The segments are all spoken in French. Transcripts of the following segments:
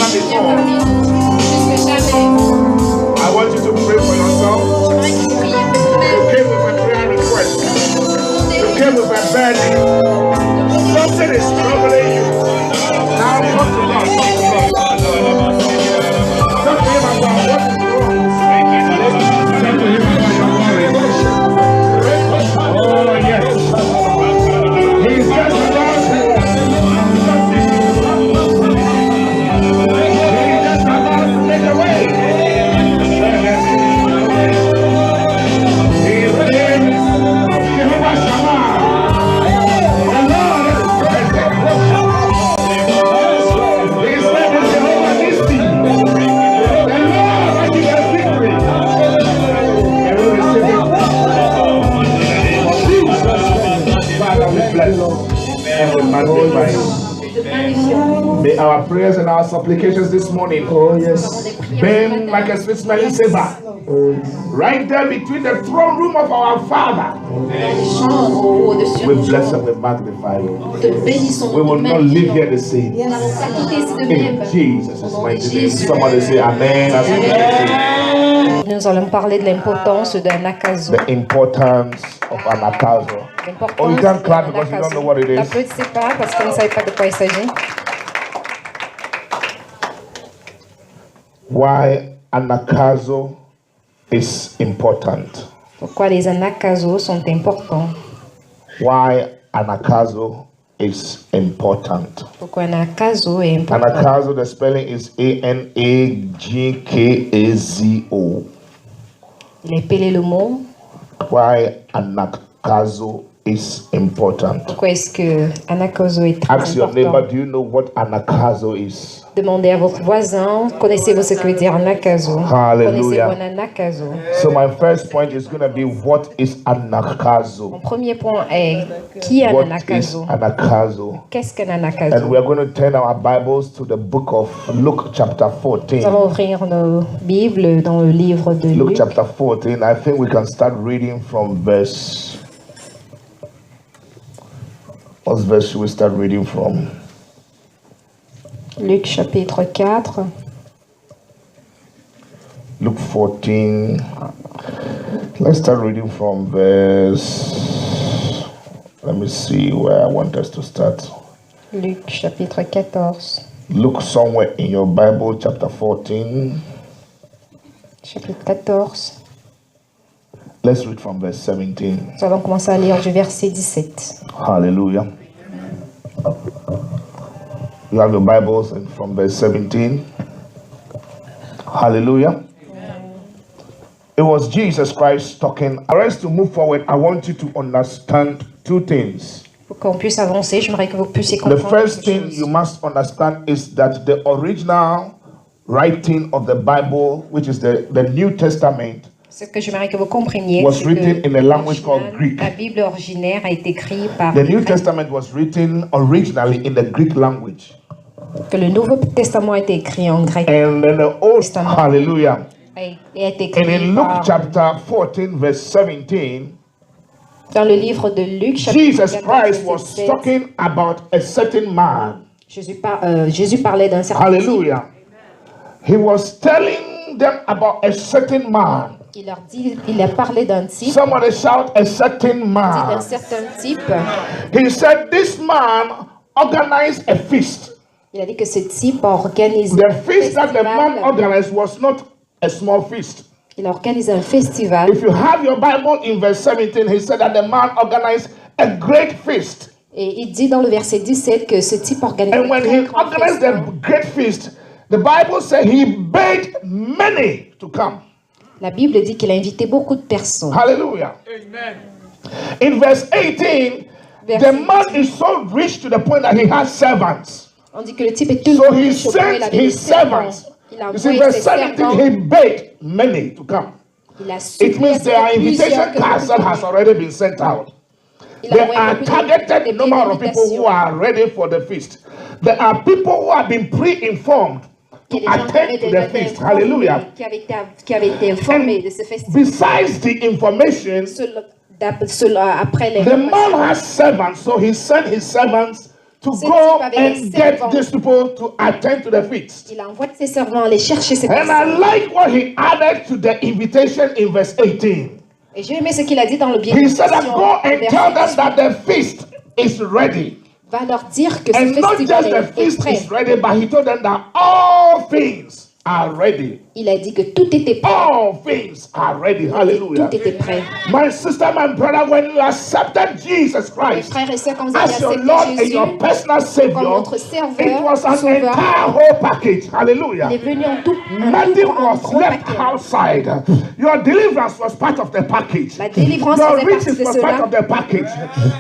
ever before. Plus que jamais. I want you to pray for yourself. J'aimerais que vous priez pour You vous-même. came with a prayer request. You came with a burden. Something is troubling you. Now talk to God. Talk to God. Talk to him about what is wrong. Talk to him about your worries. Oh, yes. He's just about to. He's just about to make a way. His name is Jehovah Shammah. The Lord is present. His name is Jehovah Nissi. The Lord will give us victory. And we receive it. Father, we bless and we magnify you. May our prayers and our supplications this morning, oh yes, burn like a sweet smelling savor. Right there between the throne room of our Father. We bless and we magnify you. We will not live here the same. In Jesus' mighty name. Somebody say amen. Nous allons parler de l'importance d'un nakazo. The importance of an akazo. Oh, you can't clap because you don't know what it is. N'applaudissez pas parce que vous ne savez pas de quoi il s'agit. Why an akazo is important. Pourquoi les anakazos sont importants? Why an akazo is important. Pourquoi un nakazo est An important? akazo, the spelling is A-N-A-G-K-A-Z-O. Il est appelé le mot. Why an akazo is important. Pourquoi est-ce que anakazo est très Ask your neighbor, important? do you know what an akazo is? Demandez à votre voisin, connaissez-vous ce que veut dire un nakazo? Hallelujah. Connaissez-vous un nakazo? So my first point is going to be, what is an Mon akazo? premier point est, qui est un What is nakazo? an akazo? Qu'est-ce qu'un And nakazo? we are going to turn our Bibles to the book of Luke chapter Nous 14. allons ouvrir nos Bibles dans le livre de Luke Luc. chapter 14. I think we can start reading from verse. What verse should we start reading from? Luc chapitre 4. Luke 14. Let's start reading from verse. Let me see where I want us to start. Luc chapitre 14. Look somewhere in your Bible, chapter 14. Chapitre 14. Let's read from verse 17. Nous allons commencer à lire du verset 17. Hallelujah. You have your Bibles and from verse 17. Hallelujah. It was Jesus Christ talking. For us to move forward, I want you to understand two things. Pour qu'on puisse avancer, j'aimerais que vous puissiez The comprendre first quelque thing chose. you must understand is that the original writing of the Bible, which is the New Testament, Ce que j'aimerais que vous compreniez, was c'est written que in a language called Greek. la Bible originaire a été écrite par The New Testament was written originally in the Greek language. que le Nouveau Testament a été écrit en grec And then the Old, Testament. hallelujah. et a été And in écrit Luke par, chapter 14, verse 17, dans le livre de Luc, chapitre Jesus 14, Christ verset was 17, talking about a certain man. Jésus parlait d'un certain type. Hallelujah. He was telling them about a certain man. Il a parlé d'un type, Somebody shout, a certain d'un man. certain type. He said, this man organized a feast. Il a dit que ce type a organisé The un feast that the man festival. organized was not a small feast. Il a organisé un festival. If you have your Bible in verse 17, he said that the man organized a great feast. Et il dit dans le verset 17 que ce type organisé And un when très he grand organized festin. the great feast, the Bible said he bade many to come. La Bible dit qu'il a invité beaucoup de personnes. Hallelujah. In verse 18, the man is so rich to the point that he has servants. On dit que le type est tellement So he riche au point où il sent avait des his servants. servants. Il a You see, envoyé verse ses 17, servants. he bade many to come. Il a It supplié means there are plusieurs invitation que cards that has already been sent out. il a There envoyé are beaucoup targeted de number of people who invitations. are ready for the feast. There are people who have been pre-informed to Il y a des gens qui attend avaient to déjà the été feast. informés, Hallelujah. qui avaient été informés de ce festival. Besides the information, Après les the man has servants, so he sent his servants to Ce go type avait and des get servants. these people to attend to the feast. Il envoie ses servants aller chercher ces And I personnes. like what he added to the invitation in verse 18. Et j'ai aimé ce qu'il a dit dans le bien He said that go and tell them that the feast is ready. Va leur dire que ce And not festival just the est feast prêt. is ready, but he told them that all things are ready. Il a dit que tout était prêt. All things are ready. Hallelujah. Tout était prêt. My sister, my brother, when you accepted Jesus Mes Christ frères et sœurs, quand vous avez as your accepté Lord and Jésus your personal comme Savior, votre it serveur, was an sauveur, entire whole package. Hallelujah. il est venu en tout, Nothing en was gros left paquet. outside. Your deliverance was part of the package. La délivrance Your faisait partie riches de was cela. part of the package.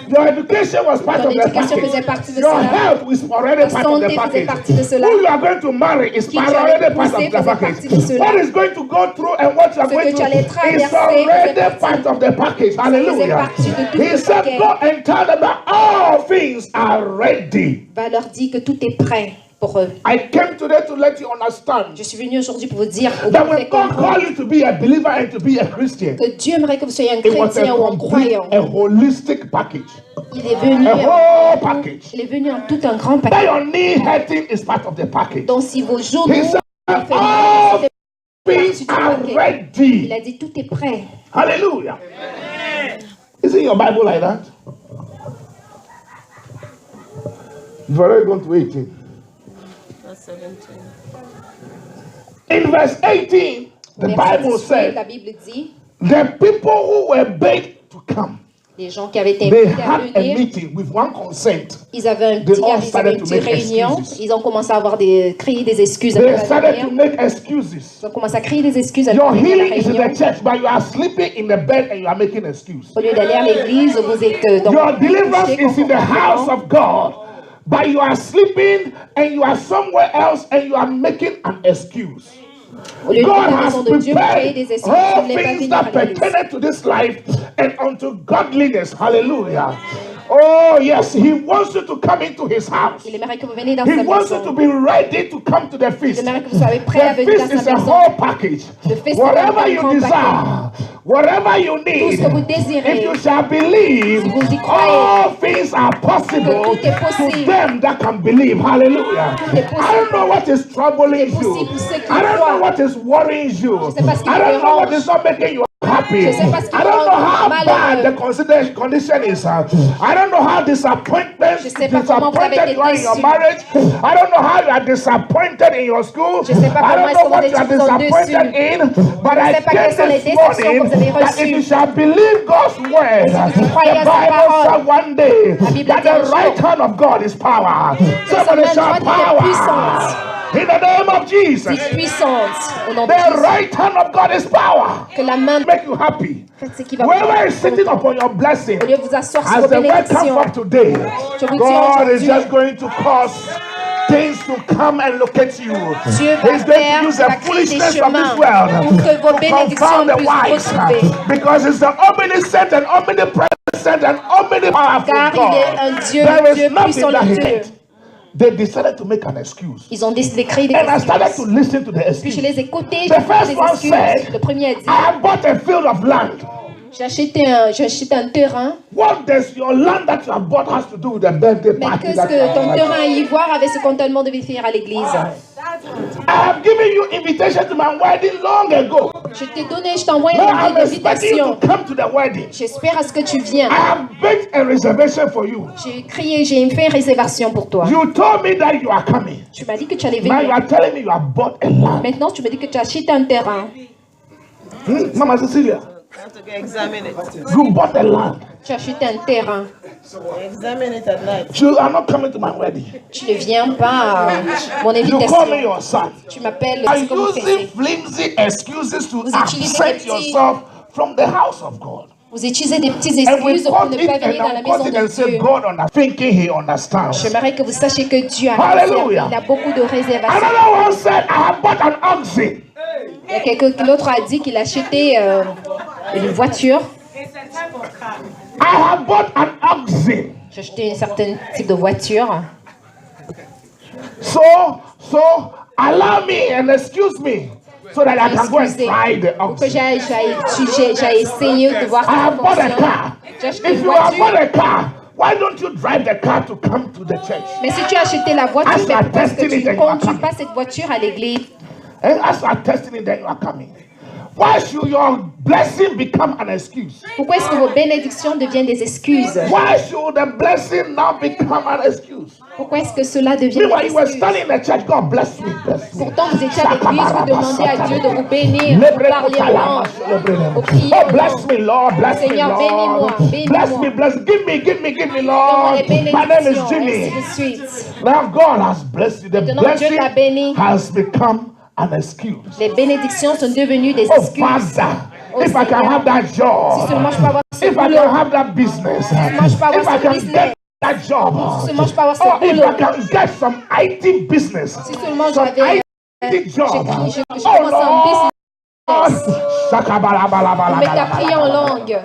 Your education was part Ton of the éducation faisait package. partie de Your cela. health was already Ta part of the santé faisait package. partie de cela. Who you are going to marry is Qui tu allais already part épouser of the faisait package. partie de cela. What is going to go through and what you are Ce going que tu allais to is traverser faisait already partie. part of the package. faisait Hallelujah. partie de tout He le said, paquet. go and tell them that all things are ready. Va leur dire que tout est prêt pour eux. I came today to let you understand Je suis venu aujourd'hui pour vous dire pour that vous when faire God comprendre called you to be a believer and to be a Christian, que Dieu aimerait que vous soyez un it was chrétien ou un croyant. a holistic package. Il est venu, A whole package. il est venu en tout un grand That paquet. your knee hurting is part of the package. Donc si vos genoux He said, vous fait mal, all ça fait things partie du are paquet. Il ready. a dit tout est prêt. Hallelujah. Isn't your Bible like that? You've already gone to 18. In verse 18, the Verset Bible 18, said, la Bible dit, the people who were begged to come, les gens qui avaient été they invités à had a venir, meeting with one consent. ils avaient un They petit, all ils avaient started une to petite make réunion, excuses. ils ont commencé à créer des excuses. They avant la started to réunion. make excuses. Ils ont commencé à créer des excuses Your avant la healing is in réunion. the church, but you are sleeping in the bed and you are making excuses. Au lieu d'aller à l'église, vous êtes dans Your deliverance couché is in the house of God, but you are sleeping and you are somewhere else and you are making an excuse. Au lieu de God la has maison de Dieu, vous créez des prepared excuses. all Vous ne voulez pas things venir that à l'église. pertain to this life and unto godliness. Hallelujah. Oh, yes, He wants you to come into His house. Il aimerait que vous veniez dans He sa wants you to maison. be ready to come to the Il feast. aimerait que vous soyez prêts à The venir dans feast is sa a maison. whole package. Le feast est Whatever un you grand desire, whatever you need, ce que vous désirez, if you shall believe, si vous y croyez, all things are possible que tout est to possible. them that can believe. Hallelujah. Tout est possible. I don't know what is troubling Tout est you. possible pour ceux qui I don't croient. know what is worrying you. Je sais pas ce qui I vous don't know what dérange. is not making you happy. Je sais pas ce qui I don't vous know rend how malheureux. bad the condition is. I don't know how disappointment Je sais pas comment vous avez été you are in your déçus. marriage. I don't know how you are disappointed in your school. Je sais pas I comment don't est-ce know que what vous you are êtes vous en disappointed dessus. in. But Je I sais pas came quelles sont les this déceptions que morning vous avez that if reçues. you shall believe God's word, vous croyez the à sa Bible parole, said one day la Bible that dit un the jour, right hand of God is power. Somebody main shout droite est power. puissante. In the name of Jesus. Dites puissante au nom de The Jésus. right hand of God is power. Que la main Make you happy. faites ce qui va vous Whoever is faire sitting content. upon your blessing, Au lieu de vous asseoir sur as vos the word comes bénédictions, up today, je vous dis God is aujourd'hui, just going to cause things to come and locate you. Dieu va He's going faire, to use va the créer des foolishness of this chemins world pour que vos to bénédictions confound the puissent vous wise, retrouver. because it's the omniscient and omnipresent and omnipowerful Car il God. est un Dieu, There is Dieu nothing puissant, that le He Dieu. can't. They decided to make an excuse. Ils ont décidé de créer des And I started to excuses. listen to the Puis excuse. je les ai écoutés, The j'ai first des one excuses. said, Le premier a dit, I have bought a field of land. j'ai acheté un terrain, What does your land that you have bought has to do with the birthday mais party qu'est-ce that you que have ton invited? terrain a y voir avec ce qu'on tellement devait faire à l'église? I have given you invitation to my wedding long ago. Je t'ai envoyé Now une I'm expecting you invitation. to come to the wedding. J'espère à ce que tu viens. I have made a reservation for you. J'ai fait une réservation pour toi. You told me that you are coming. Tu m'as dit que tu allais Now you venir. are telling me you have bought a land. Maintenant, tu me dis que tu as acheté un terrain. Mama Cecilia, I have to go examine it. you bought a land. Tu as acheté un terrain. Examine it at night. You are not coming to my wedding. Tu ne viens pas à mon You call me invitation. your son. Tu m'appelles, Are c'est comme vous using faites. flimsy excuses to Vous utilisez absent des petits- yourself from the house of God. Vous utilisez des petites And we excuses pour caught ne it pas venir dans la and maison caught it de and say Dieu. God thinking He understands. J'aimerais que vous sachiez que Dieu a Hallelujah. réservé. Il a beaucoup de réservations. Another one said, I have bought an oxen. Il y a quelqu'un d'autre a dit qu'il a acheté une voiture. I have bought an oxen. J'ai acheté un certain type de voiture. So allow me and excuse me so that I can go and Excusez. try the Pour que oxen. j'ai essayé de voir I comment have bought a fonctionne. car. J'ai acheté If une you have bought voiture. a car, Why don't you drive the car to come to the church? Mais si tu as acheté la voiture, As you mais are pourquoi est-ce que testing tu it, ne then you are conduis coming. pas cette voiture à l'église? And as you are testing it, then you are coming. Why should your blessing become an excuse? Pourquoi est-ce que vos bénédictions deviennent des excuses? Why should the blessing now become an excuse? Pourquoi est-ce que cela devient Meanwhile, des you were excuses? standing in the church, God bless me, bless me. Pourtant, vous étiez à l'église, vous demandez à Dieu de vous bénir, vous parlez en langue, vous priez Oh, en bless langue. me, Lord, bless me, Seigneur, bénis-moi, Lord. bénis-moi. Bless me, bless. Give me, Donne-moi Lord. les My name is bénédictions, Jimmy. ainsi de suite. Now God has blessed you. The Maintenant, Dieu blessing t'a béni. has become an excuse. Les bénédictions sont devenues des Oh, excuses. Father, Oh, if I can Seigneur, have that si job, seulement je peux avoir ce if I boulot, can have that business, seulement je peux avoir if I ce can business, get that job, seulement je peux avoir ce or if boulot, I can get some IT business, si seulement some j'avais IT job, j'ai oh commencé un Lord, business, on met à prier en langue.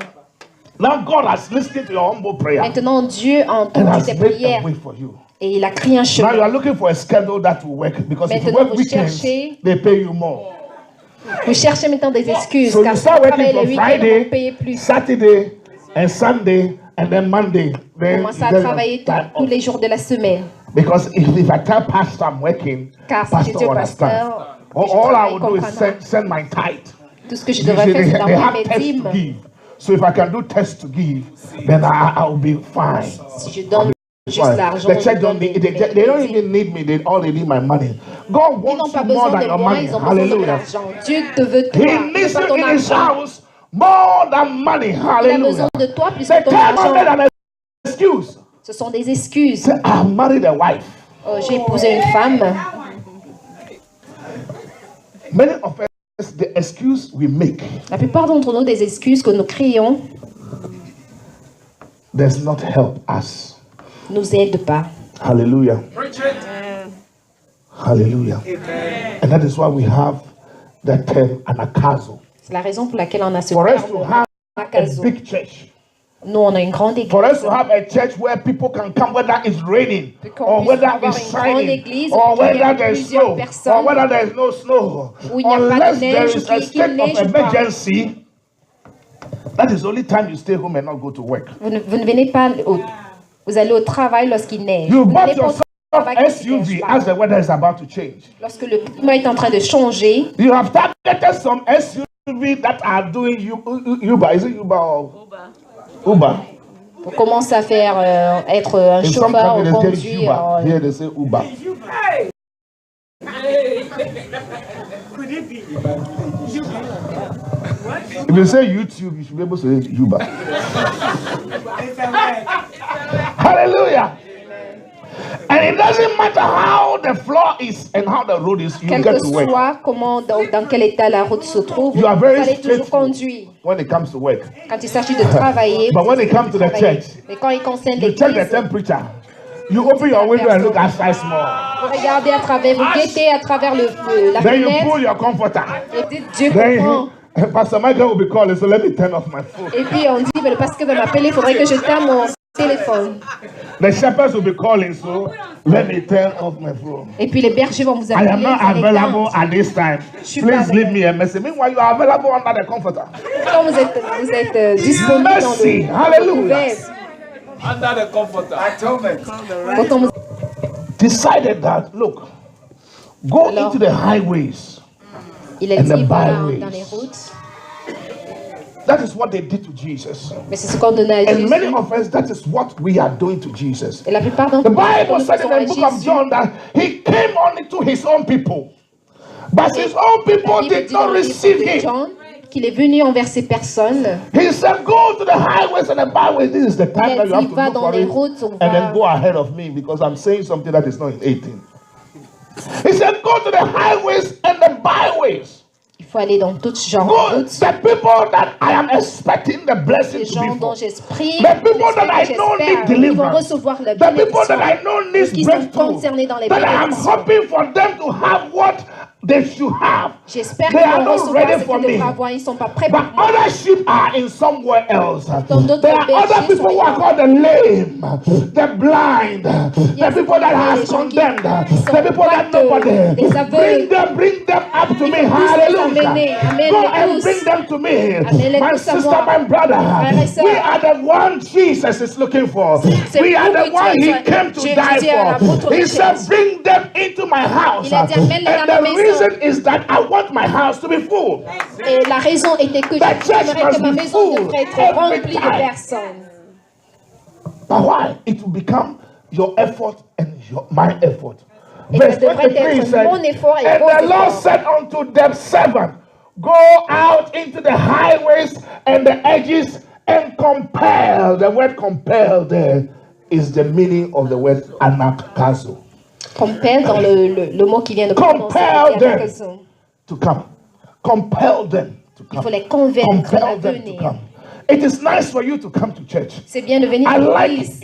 now God has listened to your humble prayer Maintenant, Dieu a and entendu has tes made a prières way for you. et il a créé un Now you chemin. are looking for a schedule that will work, because if you Maintenant, work vous weekends, cherchez- they pay you more. Vous cherchez maintenant des excuses, So car you si vous start travaillez working les from week-ends, on va payer Friday, plus. Saturday, and Sunday, and then Monday. Then Commencez à then travailler time tous off. les jours de la semaine. Because if I tell pastor I'm working, Car si je pastor dis au understand. pasteur que je All I travaille, will do is comprendra. send my tithe. Tout ce que je Usually devrais faire, c'est they d'envoyer have mes tests to dîmes. give. So if I can do tests to give, then I'll be fine. Si je donne juste Fine. l'argent, The je church donne don't need, mes they don't dîmes. even need me. All they need my money. God Ils n'ont wants pas you more besoin than de your moi, money. ils ont besoin de Hallelujah. l'argent. Dieu te veut toi, He il needs veut pas you ton in his argent. house more than money. Il a Hallelujah. besoin de toi plus The que ton time argent. made an excuse. Ce sont des excuses. Say, I married a wife. Oh, j'ai épousé une femme. Many of us, the excuse we make La plupart d'entre nous, des excuses que nous créons, does not help us. nous aident pas. Hallelujah. Hallelujah. And that is why we have that term anakazo. C'est la raison pour laquelle on a ce For us to terme have a anakazo. big church. Nous, on a une grande For us église. to have a church where people can come, whether it's raining, Qu'on or puisse whether avoir it's une grande shining, église or où il y a whether there's plusieurs snow, personnes, or whether there's no snow, où il n'y a pas de unless there neige, is ou a qu'il state of neige ou pas. emergency. That is the only time you stay home and not go to work. Vous ne venez pas vous allez au travail lorsqu'il neige. You Vous bought n'allez pas au yourself travail lorsqu'il neige SUV pas. as the weather is about to change. Lorsque le climat est en train de changer, You have targeted some SUV that are doing Uber. Is it Uber or Uber? on commence à faire être un In some chauffeur, on countries they say conduit. Uber. Here they say Uber. If you say YouTube, you should be able to say Uber. Hallelujah. And it doesn't matter how the floor is and how the road is, you Quel get que to work. soit comment, dans quel état la route se trouve, You are vous very allez toujours faithful conduire. when it comes to work. Quand il s'agit de travailler, But vous when it allez comes to the travailler. church, Mais quand il concerne You check the l'église, temperature. You open your window and look outside small. vous regardez à travers, vous guettez à travers la Then you fenêtre, pull your comforter. et dites Dieu comprend. Then Pastor Michael will be calling, so let me turn off my phone. Et puis on dit, ben, le pasteur va m'appeler, il faudrait que je t'aime mon téléphone. The shepherds will be calling, so let me turn off my phone. Et puis les bergers vont vous I appeler. am not vous allez available éteindre. at this time. suis pas Please leave me a message. Meanwhile, you are available under the comforter. Quand vous êtes disponible dans Mercy. le Hallelujah. couvert, Under the comforter. quand on vous Decided that, look, go Alors, into the highways. il a And the dit, va byways. dans les routes. That is what they did to Jesus. Mais c'est ce qu'on donnait à And many Jésus. of us, that is what we are doing to Jesus. Et la plupart d'entre The nous, Bible nous said faisons in à the book of Jésus. John that he came only to his own people. But his own La people Bible did dit dans not le livre receive de him. Jean qu'il est venu envers ces personnes. He said, go to the highways and the byways. This is the time Il a that you dit, have to va look dans for les it. routes, on And then va. go ahead of me because I'm saying something that is not in 18. He said, go to the highways and the byways. Il faut aller dans tout genre Go, de routes. the people that I am expecting the blessing Les to gens be dont for. j'espère, The people that I know need ils vont deliverance. recevoir la The people that I bénédiction. know Ceux need qui sont breakthrough. concernés dans les That I am bénédictions. hoping for them to have what they should have. J'espère They qu'ils are vont not recevoir ready ce for qu'ils me. devraient avoir. Ils ne sont pas prêts But pour moi. other sheep are in somewhere else. d'autres There are bergers other people who are sont called the lame, the blind, the people that les have gens qui condemned, sont the people that nobody. les aveugles. Bring them up to me. les Hallelujah. amener. Amen, Go les and pousse. bring them to me. Amenez-les My tous à sister, moi. my brother. Frères et sœurs. We are the one Jesus is looking for. C'est We are vous the que one Dieu- he came to Jésus die a for. votre He said, recherche. bring them into my house. Il a dit, amène-les And dans ma the maison. reason is that I want my house to be full. Et la raison était que The church j'aimerais must que ma be maison full devrait être every remplie de time. personnes. But why? It will become your effort and my effort. Et Verse ça devrait 23 être said, mon effort et and vos the Lord efforts. said unto them, servant, go out into the highways and the edges and compel. The word compel there is the meaning of the word anakazo. Compel dans le mot qui vient de Compel prononcer. them to come. Compel them to Il faut come. les convaincre à Compel them to venir. come. It is nice for you to come to church. C'est bien de venir I à like l'église.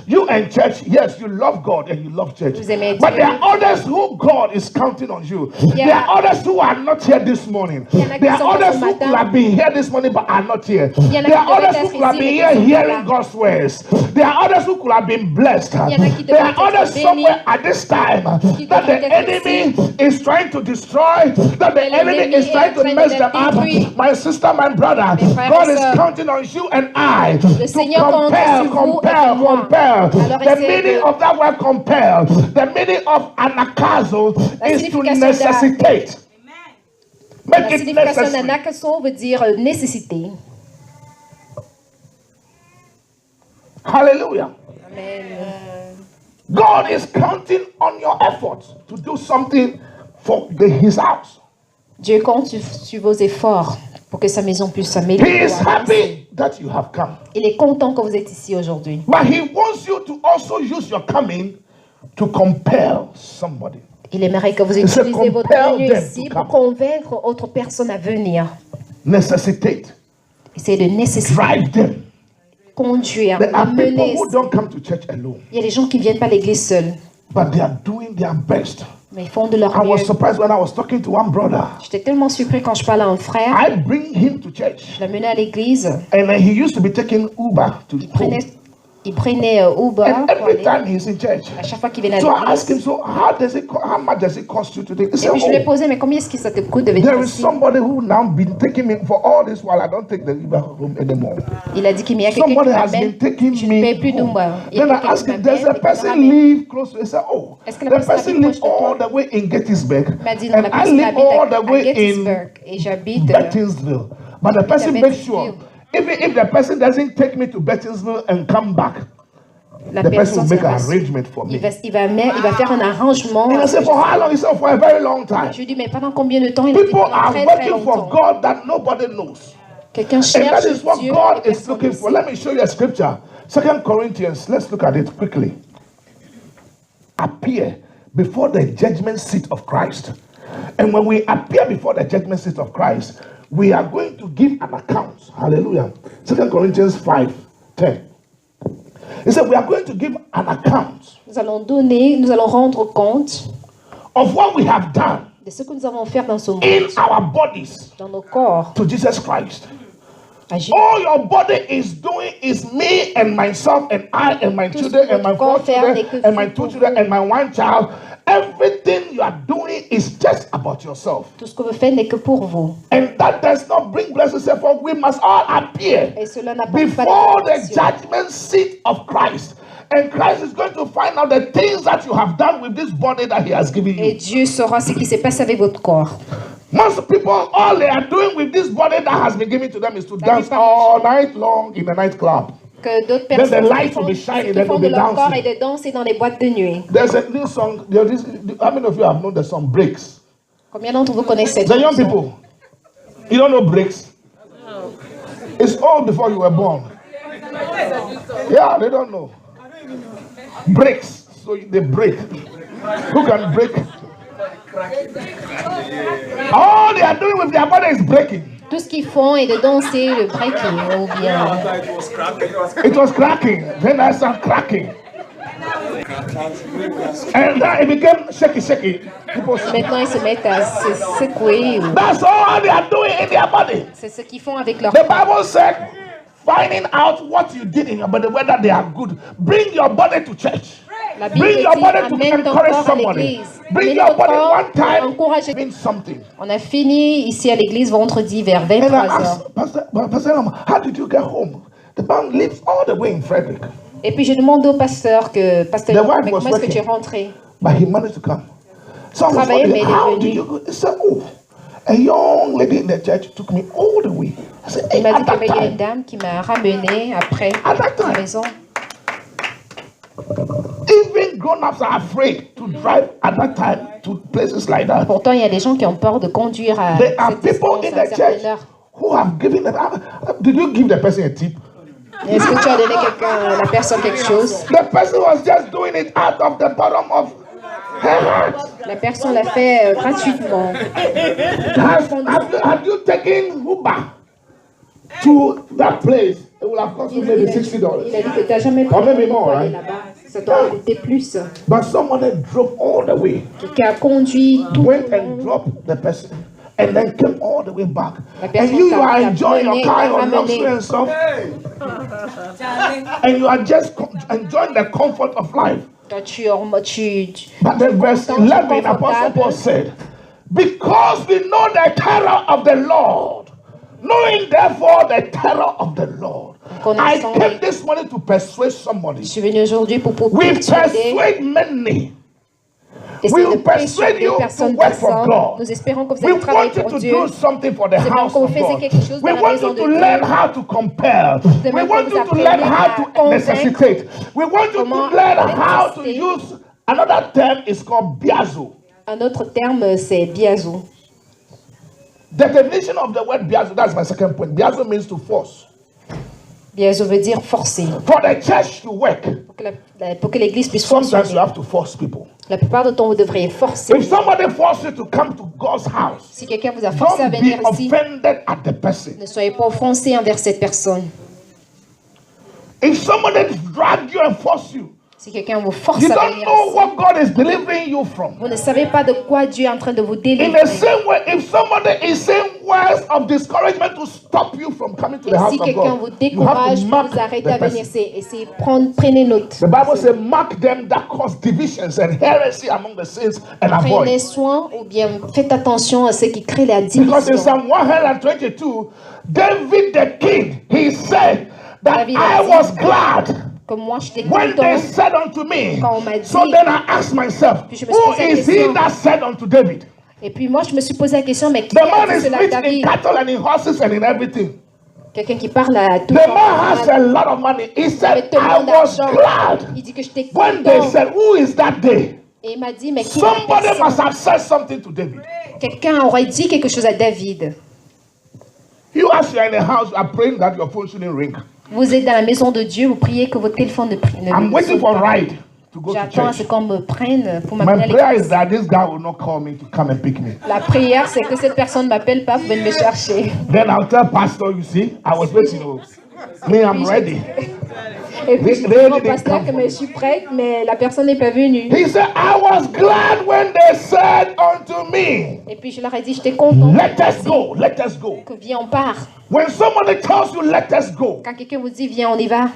you and church. Yes, you love God and you love church. Vous aimez But Dieu. there are others who God is counting on you. Yeah. There are others who are not here this morning. Il y en a qui There are sont others ce who matin. could have been here this morning but are not here. Il y en a There qui are devaient others who être could have ici, been mais here qui sont pas hearing là. God's words. There are others who could have been blessed. Il y en a qui There devaient are others être bénis. somewhere at this time Qui that the devraient être enemy is trying to destroy, that the enemy l'ennemi is est trying en to train de mess les them up. détruire. My sister, my brother, Mes frères God et is sœurs. counting on you and I to Seigneur compte compel, sur vous et compel, sur moi. compel. Alors The essayez meaning de- of that word compel, the meaning of anakazo La is to signification necessitate. La Make it signification necessary. d'anakaso veut dire nécessité. Hallelujah. Amen. God is counting on your efforts to do something for his house. Dieu compte sur vos efforts pour que sa maison puisse He s'améliorer. is happy that you have come. Il est content que vous êtes ici aujourd'hui. But he wants you to also use your coming to compel somebody. Il aimerait que vous He said, utilisez votre compel venue them ici to pour come. convaincre autres personnes à venir. Necessitate. Essayez de nécessiter, Drive them. conduire, There are people amener. who don't come to church alone, Il y a des gens qui ne viennent pas à l'église seuls, but they are doing their best. mais ils font de leur I was mieux. surprised when I was talking to one brother. J'étais tellement surpris quand je parlais à un frère. I bring him to church, Je l'amenais à l'église. and he used to be taking Uber to home. Il prenait Uber And pour every aller. time he's in church, À chaque fois qu'il venait à so I asked him, l'église. so how much does it cost you to take? He Et said, puis je lui ai oh, posé, mais combien est-ce que ça te coûte de venir there is ici? somebody who now been taking me for all this while I don't take the Uber home anymore. Il a dit qu'il y a quelqu'un Somebody qui has been m'amène. taking Je ne paye plus me home. d'Uber. Il y a Then I quelqu'un asked qui him, does m'amène the et qui me person ramène. live close to? He said, oh, Est-ce que la the personne person habite lives proche de toi? all the way in Gettysburg, Il m'a dit, non, and la I personne live habite all the à way in Gettysburg et j'habite Bettinsville. But the person à makes sure, Bettinsville. even if the person doesn't take me to Bettinsville and come back, la the person will personne make an sera- arrangement for me. il va faire un arrangement. And I said, for how long? He said, for a very long time. Je lui dis, mais pendant combien de temps? Il a dit, People pendant are très très working for longtemps. God that nobody knows. Quelqu'un And cherche that is what Dieu God et is personne looking ne for. sait. Let me show you a scripture. 2 Corinthians, let's look at it quickly. Appear before the judgment seat of Christ. And when we appear before the judgment seat of Christ, we are going to give an account. Hallelujah. 2 Corinthians 5:10. He said, we are going to give an account Nous allons rendre compte of what we have done de ce que nous avons fait dans ce monde, in our bodies dans nos corps. to Jesus Christ. à Jésus. All your body is doing is me and myself and I and my Tout ce children que and my votre corps 4 fait children n'est que and my fait 2 pour children vous. and my 1 child. Everything you are doing is just about yourself. Tout ce que vous faites n'est que pour vous. And that does not bring blessings. Therefore, we must all appear Et cela n'apporte pas de before the bénédiction. judgment seat of Christ. And Christ is going to find out the things that you have done with this body that He has given Et you. Dieu saura ce qui s'est passé avec votre corps. Most people, all they are doing with this body that has been given to them is to dance plupart all night long in a nightclub. Que d'autres Then the personnes lights font, will be shining, qui then font they'll de be leur corps dancing. et de danser dans les boîtes de nuit. There's a new song. How many of you have known the song Breaks? Combien d'entre vous connaissent cette The young chanson? people, you don't know Breaks? It's all before you were born. Yeah, they don't know. Breaks. So they break. Who can break? All they are doing with their body is breaking. Tout ce qu'ils font est de danser le breaking ou bien It was cracking. Then I started cracking. And then it became shaky. People say, Maintenant, ils se mettent à se secouer. that's all they are doing in their body. C'est ce qu'ils font avec leur The Bible said, finding out what you did in your body, whether they are good. Bring your body to church. La Bible Bring your dit, body to amène ton encourage corps à somebody. l'église. Bring Amène your ton body corps one pour time, encourager. mean something. On a fini ici à l'église vendredi vers And I 23h. asked Pastor Elam, how did you get home? The band lives all the way in Frederick, Et puis je demande au pasteur que, pasteur, The wife mais was comment est-ce que tu es working. rentré? but he managed to come. So I was Travaillait, wondering, mais il est how venu. did you go? He said, oh, a young lady in the church took me all the way. I said, hey, Il m'a dit at that qu'il y a une time, dame qui m'a ramené après At that à time. la maison. even grown-ups are afraid to drive at that time to places like that. Pourtant, il y a des gens qui ont peur de conduire à There are cette people distance in à the une church certaine heure. who have given them. Did you give the person a tip? Est-ce que tu as donné à la personne quelque chose? The person was just doing it out of the bottom of her heart. La personne l'a fait gratuitement. Have you taken Uber to that place? It will have cost you maybe $60. Il a dit que tu n'as jamais Or maybe pris more, pour aller right? là-bas. Ça t'aurait coûté plus. But somebody drove all the way, Quelqu'un a conduit tout went le and long. dropped the person, and then came all the way back. La And personne you t'a are enjoying your mené, car, t'a your ramené. luxury and stuff, and you are just enjoying the comfort of life. Toi, tu es en mode, tu But then verse content, tu es 11, Apostle confortable. Paul said, because we know the terror of the Lord, knowing therefore the terror of the Lord. I Connaissant came les- this morning to persuade somebody. Je suis venu aujourd'hui pour We persuader, persuade many. essayer We de will persuade persuader you to personnes work for passantes. God. Nous espérons que vous We allez travailler want you pour to Dieu. do something for the Nous house aimons of que vous fassiez God. quelque chose We dans la want maison you de to Dieu. learn how to compare. We Demain, want que you vous to learn appreniez how à to convaincre. necessitate. We want you to Comment learn how to résister. use another term is called biazo. Un autre terme, c'est biazo. The definition of the word biazo, that's my second point. Biazo means to force. Biazo veut dire forcer. For the church to work, Pour que l'église puisse sometimes you fonctionner. have to force people. La plupart du temps, vous devriez forcer. If somebody forces you to come to God's house, Si quelqu'un vous a forcé à don't be venir ici, offended at the person. ne soyez pas offensés envers cette personne. If somebody drag you and force you, Si quelqu'un vous force you à don't venir know ici, what God is delivering you from. vous ne savez pas de quoi Dieu est en train de vous In délivrer. the same way, if somebody is saying words of discouragement to stop you from coming to Et the house si of quelqu'un vous God, you have décourage, to vous mark vous arrêtez à the venir, person. prenez note. The Bible says, mark them that cause divisions and heresy among the saints and avoid. Prenez soin ou bien faites attention à ceux qui créent la Because in division. Psalm 122, David the king, he said that David I a dit, was glad Comme moi, j'étais when they content. said unto me. Quand on m'a dit, So then I asked myself, puis je me suis who posé la is he question. that said unto David? Et puis moi, je me suis posé la question, mais qui The a man dit is cela à rich in David? cattle and in horses and in everything. Quelqu'un qui parle à tout The man has a lot of money. He said, avec tout le I monde was d'argent. glad Il dit que j'étais when they content. said, who is that day? Et il m'a dit, mais qui est la Somebody must personne? have said something to David. Quelqu'un aurait dit quelque chose à David. You, as you are in the house, are praying that your phone shouldn't ring. Vous êtes dans la maison de Dieu, vous priez que votre téléphone ne I'm waiting sonne for a pas. ride to go to J'attends à ce church. qu'on me prenne pour My m'amener à prayer is l'église. that this guy will not call me to come and pick me. La prière, c'est que cette personne ne m'appelle pas pour venir me chercher. Then I'll tell pastor, you see, I was waiting. Oh, me, I'm ready. Et puis, je dis Really au didn't pasteur come que for je suis prête, mais la personne n'est pas venue. He said, I was glad when they said unto me, Et puis, je leur ai dit, j'étais content. let us go, let us go. Que viens, on part. When somebody tells you, let us go, Quand quelqu'un vous dit, viens, on y va.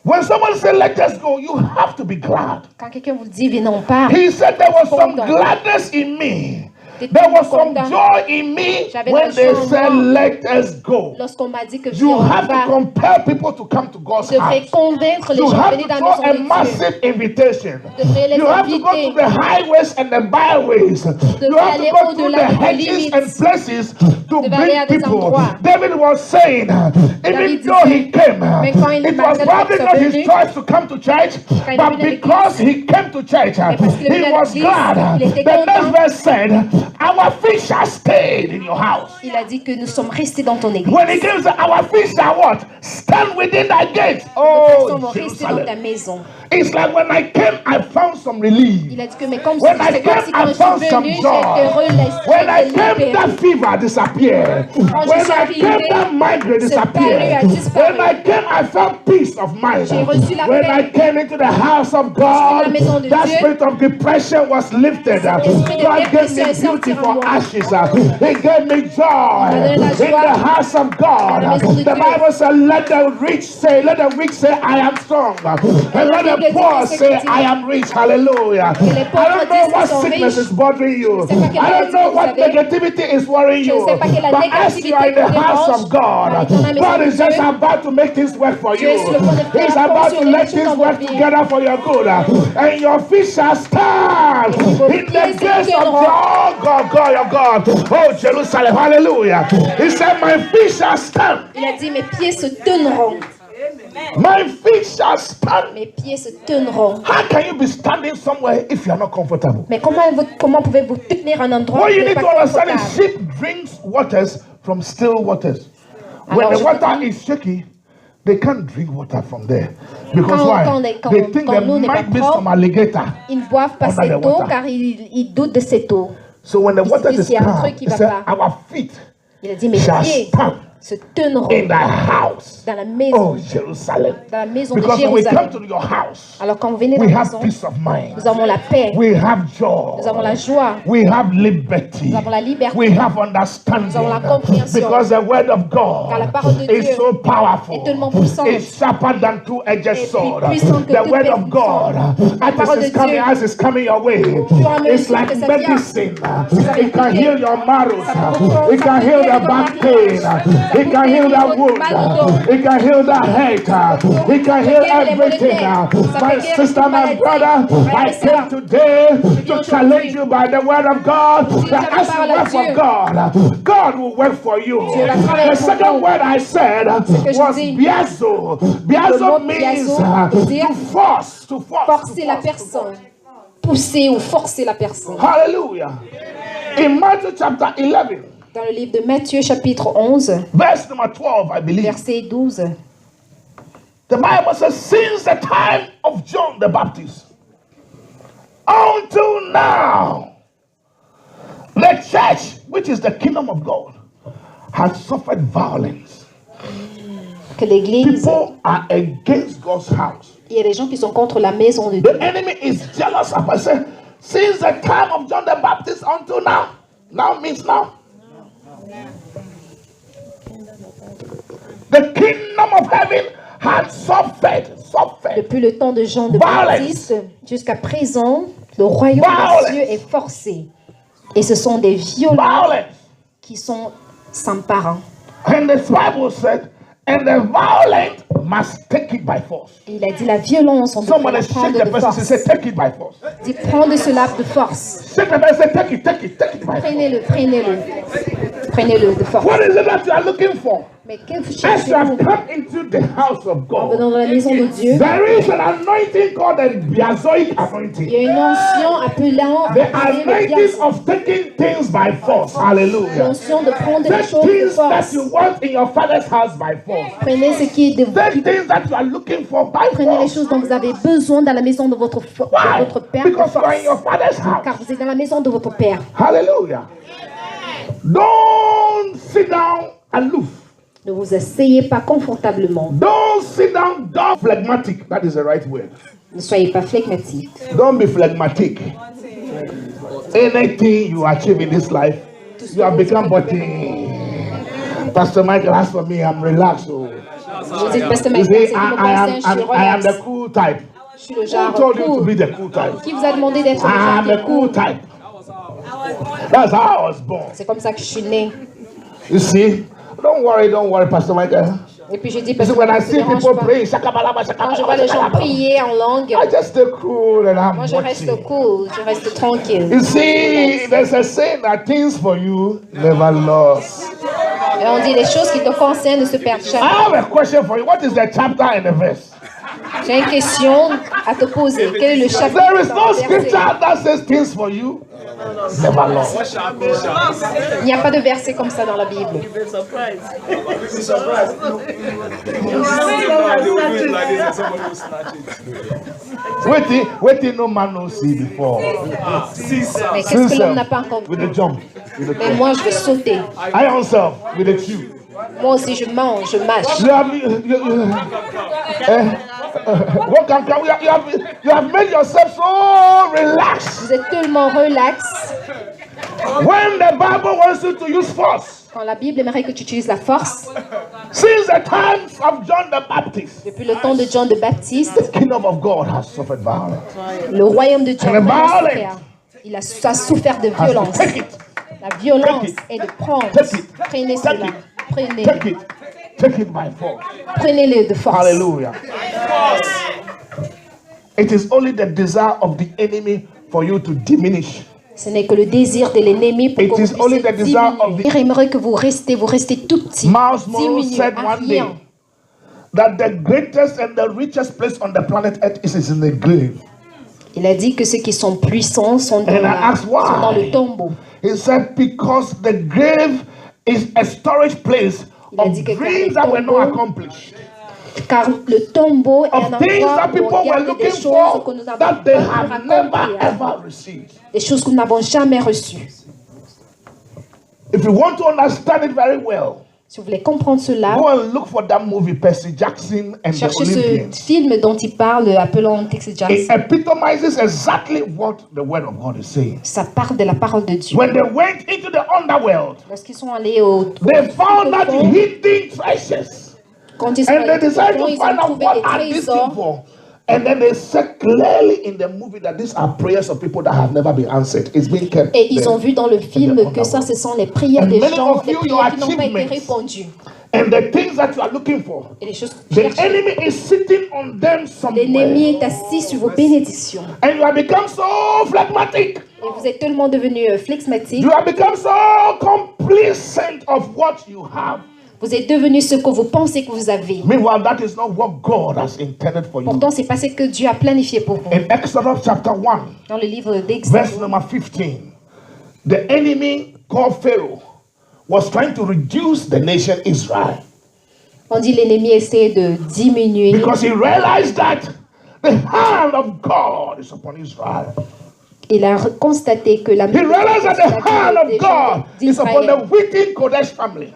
when somebody says, let us go, you have to be glad. Quand quelqu'un vous dit, viens, on part. He said, there was some Content. gladness in me. J'étais There was some content. joy in me J'avais when la they joie en said, moi. let us go. Lorsqu'on m'a dit que You viens, on have y to va. compel people to come to God's Vous devrez house. convaincre les You gens à have venir to dans throw la a maison de Dieu. massive invitation. devrez les You have to go inviter. to the highways and the byways. You have to aller go through au-delà the des hedges limites. and places to devez aller à bring des people. endroits. David was saying, even David though disait, he came, mais quand il it was malgré probably qu'il not soit his venu, choice to come to church, il est but venu à because he came to church, parce qu'il est he venu à was l'église, glad. il était The next content. verse said, our feet shall stay in your house. Il a dit que nous sommes restés dans ton église. When he came, our feet shall what? Stand within thy gates. Nous Oh, sommes restés dans ta Jerusalem. maison. It's like when I came, I found some relief. Il a dit que, mais comme When I c'est comme came, si quand I je found suis some venu, j'ai joy. été When I relâché, came, that fever disappeared. When I came, that migraine disappeared. When I came, I felt peace of mind. J'ai reçu la When paix. I came into the house of God, la maison de that Dieu. spirit of depression was lifted. God gave me beauty for ashes. He gave me joy donné la in joie the house of God. dans la maison de The Dieu. Bible says, let the weak say, I am strong. And let the Bible poor dit que say, ceux qui I am rich. Hallelujah. les I pauvres don't know disent what qu'ils sont sickness riches. is bothering you. Je sais pas quelle I don't know maladie what vous avez. negativity is worrying Je you. sais pas quelle But as you are in the négativité vous house dérange, of God, mais dans la maison God de is just Dieu, about to make things work for Dieu est sur le you. point de faire He's about to fonctionner let les choses things dans work votre vie. together for your good. And your feet shall stand Et vos in the pieds gates of s'étendront. your God. Oh, Jerusalem. Hallelujah. He said, my feet shall stand. Il a dit, mes pieds se teneront. My feet shall stand. Mes pieds se teneront. How can you be standing somewhere if you are not comfortable? Mais comment pouvez-vous tenir un endroit What où you vous need n'êtes to pas understand is confortable? sheep drinks waters from still waters. When Alors, the je water comprends. is shaky, they can't drink water from there. Because Quand- why? quand- They think quand there l'eau n'est might pas be propre, some alligator. Ils ne boivent pas Under the cette eau water. car ils doutent de cette eau. So when the Ils water disent is qu'il y a un calm, truc qui he va said, pas. our feet Il a dit, mes shall pieds stand se teneront in the house. dans la maison, Oh, Jerusalem. dans la maison de Because when we come Jérusalem. to your house, Alors quand vous venez dans we la have maison, peace of mind. nous avons la paix, We have joy. nous avons la joie, We have liberty. nous avons la liberté, We have understanding. nous avons la compréhension. Because the word of God Car la parole de is Dieu so powerful. est tellement puissante. It's sharper than two-edged Et puis sword. puissante que The toute word épée of God, La parole as de it's coming, Dieu, as it's coming your way, fur et à mesure it's like que ça vient, medicine. allez It can écouter. heal your marrows. vous It can peut heal guérir the votre back mariage. pain. It can heal guérir that votre wound. mal au dos. It can heal that head. It can heal guérir les maux de everything. tête. Ça peut My guérir sister, toute my maladie. brother, Frères I et came sœurs, today to challenge you by the word of God. That la as you parole work de for Dieu. God, God will work for you. Dieu va travailler The pour second vous. word I said que je was dis. biazo. Le Biazo mot means biazo veut dire to force. forcer la personne, pousser ou forcer la personne. Hallelujah. In Matthew chapter 11, Dans le livre de Matthieu chapitre 11, verse number 12, I believe. verset 12, The Bible says, since the time of John the Baptist until now, the church, which is the kingdom of God, has suffered violence. que l'Église, People are against God's house. il y a des gens qui sont contre la maison de Dieu. The enemy is jealous of us. Since the time of John the Baptist until now. Now means now. The kingdom of heaven had suffered. Depuis le temps de Jean de Violence. Baptiste jusqu'à présent, le royaume Violence. des cieux est forcé. Et ce sont des violences Violence. qui sont sans parents. And the Bible said, and the violent must take it by force. Il a dit la violence, on doit Somebody la shake prendre the de person and force. say, take it by force. Il dit prendre cela de force. Shake the person and say, take it by force. Prenez-le, prenez-le. Prenez-le de force. What is it that you are looking for? Mais que vous As you have cherchez-vous come into the house of en God, venant dans la maison de Dieu? there is an anointing called the Biazoic Il y anointing. a une onction appelant The appelée le anointing bias. of taking things by force. Hallelujah. L'onction de prendre les Take choses de things that force. you want in your father's house by force. Prenez ce qui est de vous. Take things that you are looking for by Prenez les force. choses dont vous avez besoin dans la maison de votre Why? père de Because you are in your force. father's house. Car vous êtes dans la maison de votre père. Hallelujah. Don't sit down aloof. Ne vous asseyez pas confortablement. Don't sit down phlegmatic. That is the right word. Ne soyez pas phlegmatique. Don't be phlegmatic. Anything you achieve in this life, you have become butting. Pastor Michael asked for me, I'm relaxed. So. Vous dites, Pasteur You Michael, see, c'est mon conseil, je suis I am the relax. cool type. Je suis le Who genre told you to cool. be the cool type? Qui vous a demandé d'être I le am genre the qui cool cool? type. That's how I was born. C'est comme ça que je suis né. You see? Don't worry, Pastor Michael. Et puis je dis, You see, Pasteur when I Michael, see ne dérange people pas. praying, Quand je vois les gens prier en langue, I just stay cool and I'm moi je reste watching. cool, je reste tranquille. You see, there's a saying that things for you never lost. Et on dit les choses qui te concernent ne se perdent I jamais. have a question for you. What is the chapter and the verse? J'ai une question à te poser. Quel est le chapitre There is dans no le verset? scripture that says things for you Never lost. Il n'y a pas de verset comme ça dans la Bible. You've been surprised. Waiting, no man no see before. Mais qu'est-ce que l'homme n'a pas encore With vu? the jump. With the Mais moi, je vais sauter. I yourself with the chew. Moi aussi, je mange, je mâche. You have made yourself so relaxed. Vous êtes tellement relax. When the Bible wants you to use force, Quand la Bible aimerait que tu utilises la force, since the times of John the Baptist, depuis le temps de Jean le Baptiste, the kingdom of God has suffered violence. le royaume de Dieu a And the vraiment violence souffert. Il a souffert de Has to violence. take it, La violence Take it. est de prendre. Take it. Prenez Take cela. it. Prenez. take it by force. Prenez-le de force. Hallelujah. It is only the desire of the enemy for you to diminish. Ce n'est que le désir de l'ennemi pour It que is vous only puissiez the desire of diminuer. Il aimerait que vous restez tout petit. Miles Monroe Diminuez said à one day rien. that the greatest and the richest place on the planet Earth is in the grave. Il a dit que ceux qui sont puissants sont dans, And I asked why. sont dans le tombeau. He said because the grave is a storage place Il a of dit que dreams car that le were not tombeau- accomplished. Car le tombeau est un Of things endroit that où people on were garde des looking choses for que nous n'avons that they pas have never accomplir. ever received. Des choses que nous n'avons jamais reçues. If you want to understand it very well, Si vous voulez comprendre cela, go and look for that movie Percy Jackson and the cherchez ce Olympians. film dont il parle, appelant Texas It Jackson. epitomizes exactly what the word of God is saying. Ça part de la parole de Dieu. When they went into the underworld, Lorsqu'ils sont allés au they found that fond, hidden treasures. quand ils sont And allés they au decided fond, to ils find ont out trouvé what des are these trésors. things for. And then they said clearly in the movie that these are prayers of people that have never been answered. It's been kept. Et ils there. ont vu dans le film que ça, ce sont les prières And des many gens, of les you, prières your qui n'ont pas été achievements. répondues. And the things that you are looking for, Et les choses que the vous cherchez. enemy is sitting on them somewhere. L'ennemi est assis sur vos bénédictions. And you have become so phlegmatic. Et vous êtes tellement devenu flegmatique. You have become so complacent of what you have. Vous êtes devenu ce que vous pensez que vous avez. Meanwhile, that is not what God has intended for you. Pourtant, c'est pas ce que Dieu a planifié pour vous. In Exodus chapter 1, Dans le livre d'Exode, verse number 15, the enemy called Pharaoh was trying to reduce the nation Israel on dit l'ennemi essaie de diminuer because he realized that the hand of God is upon Israel. Il a constaté que la He realized that the hand of des God gens is upon the d'Israël. Wheaton Kodesh family.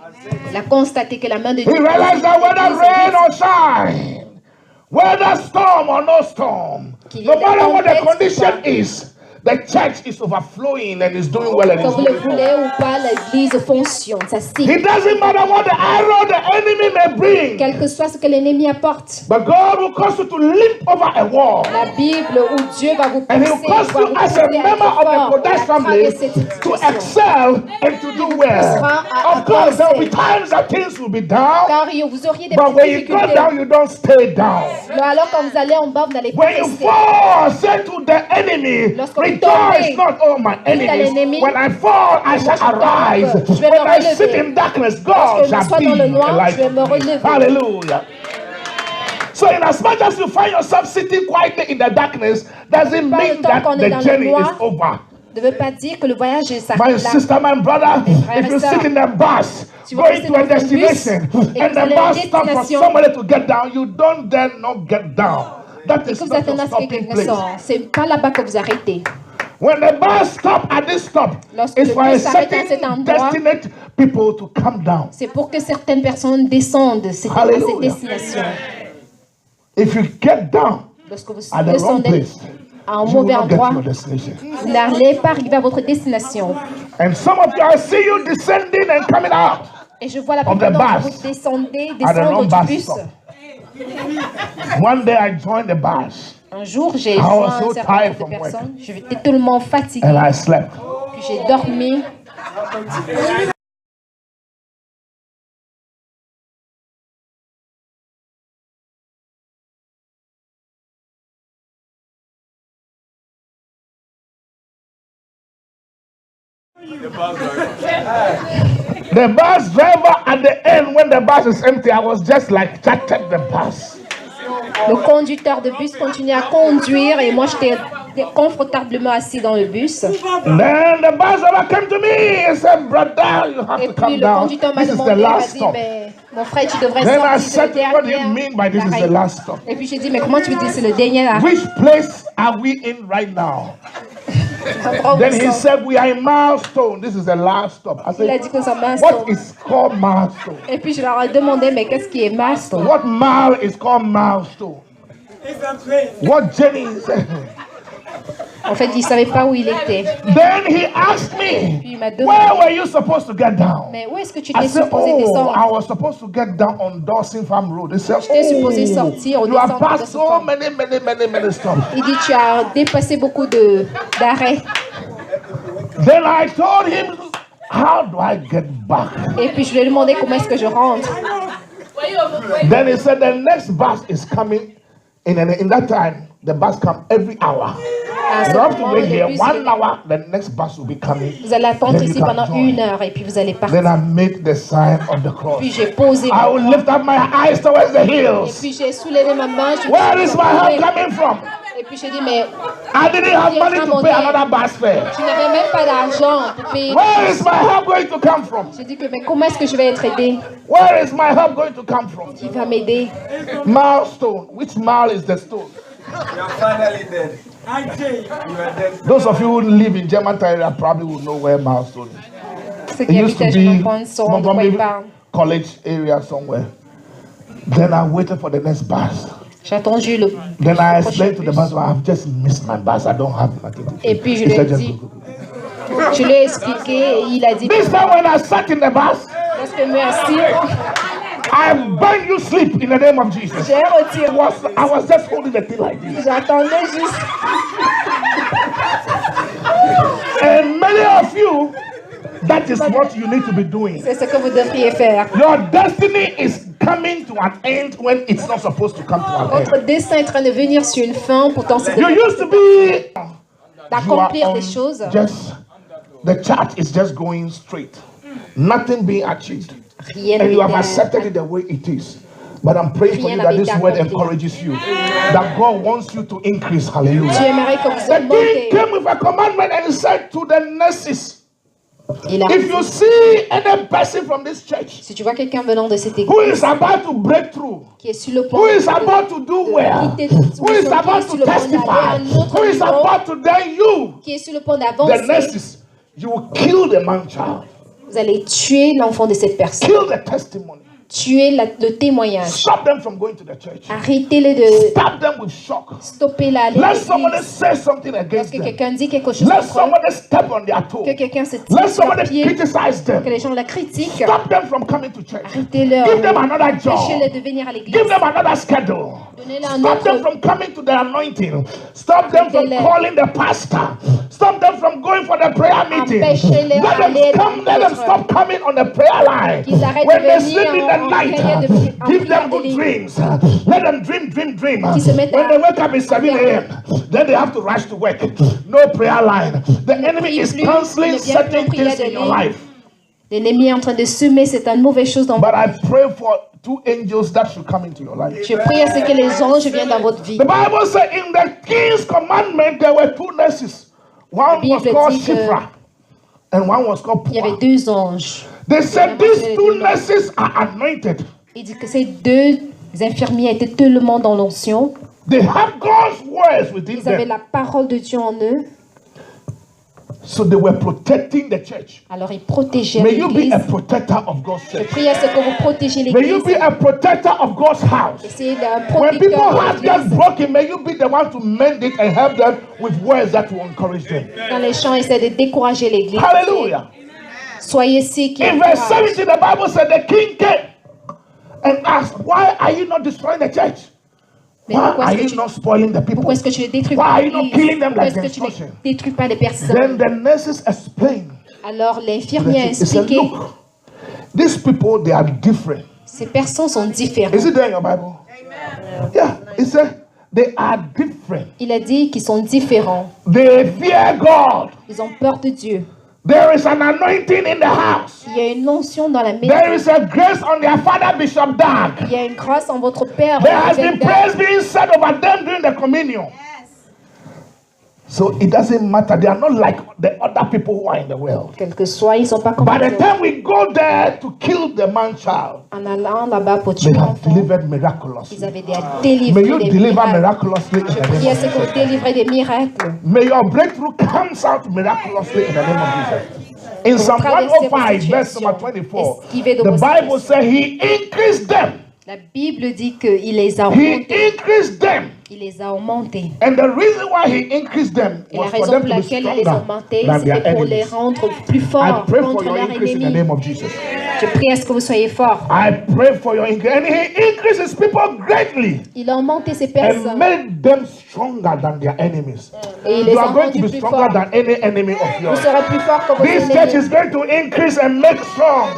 Il a constaté que la main de He Dieu realized that whether rain or shine, whether storm or no storm, no matter what the condition is, the church is overflowing and is doing well and Quand is vous le moving forward. voulez ou pas, l'église fonctionne, ça signe. It doesn't matter what the arrow the enemy may bring, Quel que soit ce que l'ennemi apporte, but God will cause you to leap over a wall. la Bible où Dieu va vous And pousser, He will cause va you vous as a pousser à member être of the fort, Kodesh à family traverser cette to situation. excel and to do well. Of course, there will be times that things will be down, Car vous auriez des but petites when you go difficultés. down, you don't stay down. Alors quand vous allez en bas, vous n'allez pas When you rester. fall, say to the enemy, Lorsque vous rejoice tombez, not, all my enemies. l'ennemi, When I fall, I shall je tombe, arise. je vais When me I relever. sit in darkness, God Lorsque je shall sois be dans le noir, a light je vais me to me. relever. Hallelujah. So in as much as you find yourself sitting quietly in the darkness, doesn't Pas mean le temps that qu'on est dans the le journey noir. is over. Ne veut pas dire que le voyage My s'arrête là. sister, my brother, frères if et you sœurs, sit in the bus, si vous going restez to a dans un bus destination, et que and vous the allez à bus stops for destination, somebody to get down, you don't dare not get down. That Et is que vous not attendez your à ce que stopping quelqu'un place. sorte. C'est pas là-bas que vous arrêtez. When the bus stops at this stop, Lorsque it's le for a bus s'arrête à cet certain endroit, destinate people to come down. C'est pour que certaines personnes descendent à cette Hallelujah. destination. If you get down Lorsque vous at the wrong descendez place, à un you will mauvais not get to endroit, your destination. vous n'allez pas arriver à votre destination. And some of you, I see you descending and coming out. Et je vois la Of the plupart d'entre bus. vous descendez, At the wrong descendre du bus bus. stop. One day I joined the bus Un jour, j'ai I joint was un so certain tired nombre de from work. personnes. J'étais tellement fatiguée, and I slept. puis j'ai dormi. The bus driver at the end, when the bus is empty, I was just like, check the bus. Le conducteur de bus continuait à conduire et moi j'étais confortablement assis dans le bus. Then the bus driver came to me and said, brother, you have Et to puis come le down. conducteur m'a This is the demandé, il m'a last dit, stop. mais mon frère, tu devrais Then I sortir, said, c'est le what do you dernier mean by this is the arrêt. last stop? Et puis j'ai dit, mais comment tu veux dire c'est le dernier arrêt? Which place are we in right now? L'endroit où Then nous he sommes. said, we are in Milestone. This is the last stop. I Il a said, dit que c'est what Milestone. is called Milestone? Et puis je leur ai demandé, mais qu'est-ce qui est Milestone? What mile is called Milestone? What Jenny said. En fait, il ne savait pas où il était. Then he asked me, Puis il m'a demandé, where were you supposed to get down? mais où est-ce que tu I t'es said, supposé oh, I descendre? was supposed to get down on Dawson Farm Road. They said, J'étais supposé sortir au you have descente de passed so Dawson Farm. many stops. Il dit, tu as dépassé beaucoup d'arrêts. Then I told him, how do I get back? Et puis je lui ai demandé comment est-ce que je rentre. Then he said, the next bus is coming. In that time, the bus comes every hour. À ce You have to moment, wait le here bus 1 venait. hour, the next bus will be coming. Vous allez attendre Then you ici can pendant join. 1 heure et puis vous allez Then partir. I made the sign of the cross. Puis j'ai posé I mon will bras. lift up my eyes towards the Et hills. puis j'ai soulevé ma main. Je me Where suis is my help tournée. coming from? Et puis j'ai dit, mais I didn't have money to pay another bus fare. je n'avais même pas d'argent pour payer. Where is my help going to come from? J'ai dit que, mais comment est-ce que je vais être aidé? Where is my help going to come from? Qui va m'aider? Milestone. Which mile is the stone? You are finally dead. You are dead. Those of you who live in German area probably will know where Milestone is. Ceux It qui used habitent to à be Genopon sauront de quoi Montgomery ils parlent. College area somewhere. Then I waited for the next bus. J'ai attendu le Then I prochain explained to the bus. bus, I've just missed my bus. I don't have nothing to Et pay. puis je He lui ai said, just dit, go, go, go. je lui ai expliqué et il a dit, This time when I sat in the bus, lorsque je me suis assis, I bind you sleep in the name of Jesus. j'ai retiré. I was just holding the thing like this. J'attendais juste. And many of you, that is what you need to be doing. C'est ce que vous devriez faire. Your destiny is coming to an end when it's not supposed to come to an end. Votre destin est en train de venir sur une fin, pourtant c'est You used to be d'accomplir you des are on choses. just the chart is just going straight, nothing being achieved, Rien and you have n'avait accepted it the way it is. But I'm praying for you that this word encourages you, that God wants you to increase. Dieu Hallelujah. aimerait que vous The king augmentez. came with a commandment and said to the nurses, Il a if you see any person from this church Si tu vois quelqu'un venant de cette who église is about to break through, qui est sur le point who is about to do well, who is about to testify, who is about to dare you, qui est sur le point the d'avancer, nurses, you will kill the man child, vous allez tuer l'enfant de cette personne, kill the testimony, tuer le témoignage, stop them from going to the church, arrêtez-les de stop them with shock. stopper la Let somebody l'église. say something against Lorsque them. quelqu'un dit quelque chose Let contre eux, somebody step on their toe. que quelqu'un se Let tire sur somebody le pied, criticize que them. les gens la critiquent, Stop them from coming to church. arrêtez-leur, Give them another job. empêchez-les de venir à l'église, Give them another schedule. donnez-leur un Stop them autre. from coming to the anointing. Stop them from Arrêtez-les. calling the pastor. Stop them from going for the prayer meeting. Empêchez-les Let them d'aller come. dans Let them votre- stop coming on the prayer line. Qu'ils arrêtent When de they venir sleep in en the night, prière de- en give prière them de good nuit. dreams. Let them dream. Qu'ils se mettent When à- they wake up at 7 a.m., then they have to rush to work. No prayer line. The enemy prient is plus, canceling ne viennent plus certain en prière things de in your nuit. life. L'ennemi est en train de semer cette mauvaise chose dans But I pray for 2 angels that should come into your life. Je prie à ce que les anges viennent dans votre vie. The Bible said in the king's commandment there were 2 nurses. One Bible was called dit que- Shipra and one was called Il y avait Puah. 2 anges. They said Il y en a these les 2 deux nurses are anointed. Il dit que ces 2 infirmiers étaient tellement dans l'onction. They have God's words within Ils avaient them. la parole de Dieu en eux. So they were protecting the church. Alors ils protégeaient May you be l'église. a protector of God's Je church. prie à ce que vous protégez May you l'église. be a protector of God's house. Essayez d'un When people protecteur have de get l'église. broken, may you be the one to mend it and help them with words that will encourage them. Dans les champs, essayez de décourager l'église. Hallelujah. Soyez ceux qui In verse encouragent. 17, the Bible said the king came and asked, why are you not destroying the church? Mais Why pourquoi are est-ce que you tu- not spoiling the people? pourquoi est-ce que tu ne détruis Why pas are you not l'église? killing them Pourquoi like est-ce que tu ne destruction? détruis pas les personnes? Then the nurses explained. Alors l'infirmier a He said, expliqué, look, these people, they are different. ces personnes sont différentes. Is it there in your Bible? Amen. Yeah, it said they are different. Il a dit qu'ils sont différents. They fear God. Ils ont peur de Dieu. There is an anointing in the house. Il y a une onction dans la There maison. is a grace on their father, Bishop Dag. Il y a une grâce en votre Père. There has been évêque d'Arc. praise being said over them during the communion. So it doesn't matter. They are not like the other people who are in the world. Quel que soit, ils sont pas comme By the nous. time we go there to kill the man-child, En allant là-bas pour they tuer have l'enfant, delivered miraculously. ils avaient déjà May délivré you des deliver miracles. miraculously in the Je name prie à of ce que vous Jesus. délivrez des miracles. May your breakthrough comes out miraculously in the name of Jesus. In Psalm 105, verse number 24, the Bible says he increased them. La Bible dit qu'il les a He augmentés. increased them. Il les a augmentés. And the reason why he increased them Et la was for raison them pour to be laquelle il les a stronger augmentés, than their c'était pour les enemies. rendre plus I forts pray for contre your leurs increase in the ennemis. name of Jesus. Je prie à ce que vous soyez forts. I pray for your increase. And he increases people greatly Il a augmenté ces and personnes. made them stronger than their enemies. Et il les You a are going to rendus be plus stronger forts. than any enemy of Vous yours. serez plus forts que vos This church ennemis. is going to increase and make strong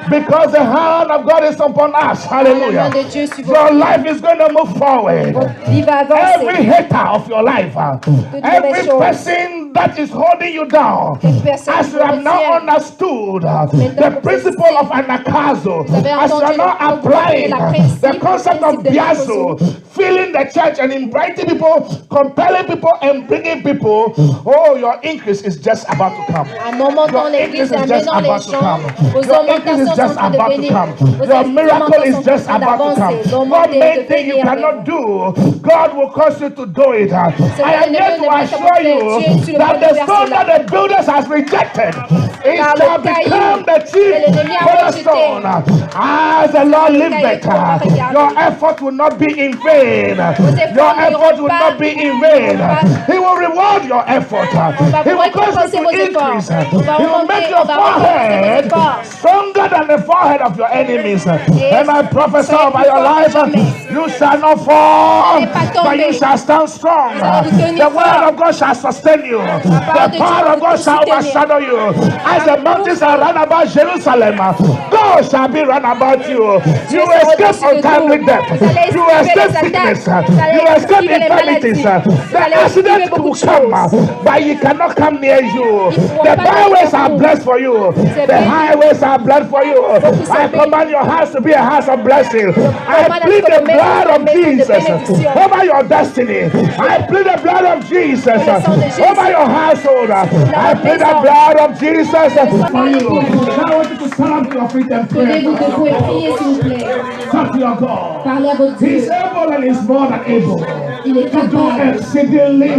because the hand of God is upon us. La main Hallelujah. de Dieu sur Your votre life is going to move forward. vie va Every avancer. hater of your life, every person that is holding you down, as you have now understood the principle of anakazo, as you are now applying the concept of biazo, filling the church and inviting people, compelling people and bringing people, oh, your increase is just about to come. À un moment dans Your l'église, increase is amenant just les about to gens, come. vos Your increase augmentations is sont just en train de about to venir. come. Vos Your miracle is augmentations just sont en train about to come. d'avancer. What D'augmenter, main de thing you venir. cannot do, God will cause you to do it. I am here to assure you that the stone that the builders has rejected, it shall become the chief cornerstone. As the Lord liveth, your effort will not be in vain. Your effort will not be in vain. He will reward your effort. He will cause you to increase. He will make your forehead stronger than the forehead of your enemies. And I prophesy over your life, you shall not fall, but you shall stand strong. The word of God shall sustain you. The power of God shall overshadow you. As the mountains are round about Jerusalem, God shall be round about you. You will escape untimely death. You will escape sickness. You will escape infirmities. The accident will come, but it cannot come near you. The byways are blessed for you. The highways are blessed for you. I command your house to be a house of blessing. I plead the blood of Jesus over your destiny. I plead the blood of Jesus over your household. I plead the blood of Jesus for you. I want you to stand up to your feet and pray. Levez-vous debout et priez, s'il vous plaît. Talk to your God. Parlez à votre He is Dieu. able and is more than able Il est to do capable. exceedingly,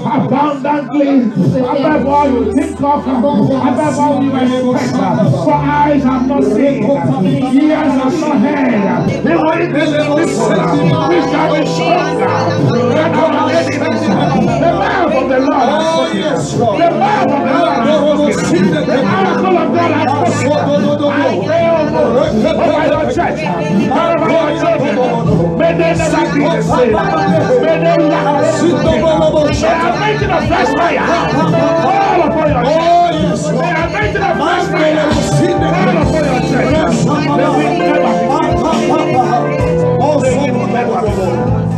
abundantly, above all you think of, above all you expect. For eyes have not seen, ears have not heard. The way this people, we shall be stronger than our enemies. The mouth of the Lord has spoken. The mouth of the Lord has spoken. The oracle of God has spoken. I pray over your church, over your children. May they never be the same. May they lack. May I make it a fresh fire all upon your church. May I make it a fresh fire all upon your church. May we never be.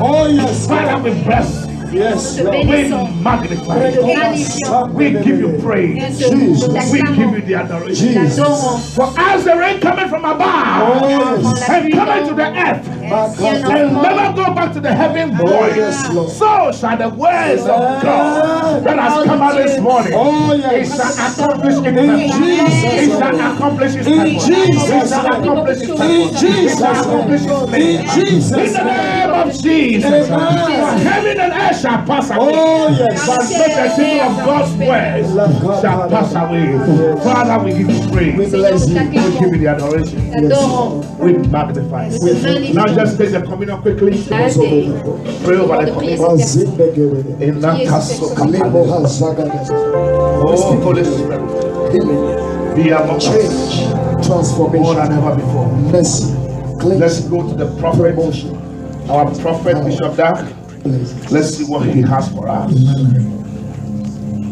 Oh yes, Father, we bless. yes, Te We bénissons. magnify. Te magnifions. We give you praise. Nous We give you t'acclamons. the adoration. T'adorons. For as the rain coming from above and coming to the earth and never go back to the heaven void, so shall the words of God that has come out this morning. It shall accomplish its purpose. It shall accomplish its purpose. It shall accomplish its purpose. It shall accomplish its plan. In the name of Jesus, for heaven and earth shall pass away, but not the thing of God's words shall pass away. Father, we give you praise. We give you the adoration. T'adorons. We magnify. Now just take the communion quickly. Allez. Pray over the communion. In that castle. Oh, Holy Spirit, be among us more transformation, than ever before. mercy, Let's go to the prophet, our prophet Bishop Dark. Let's see what he has for us.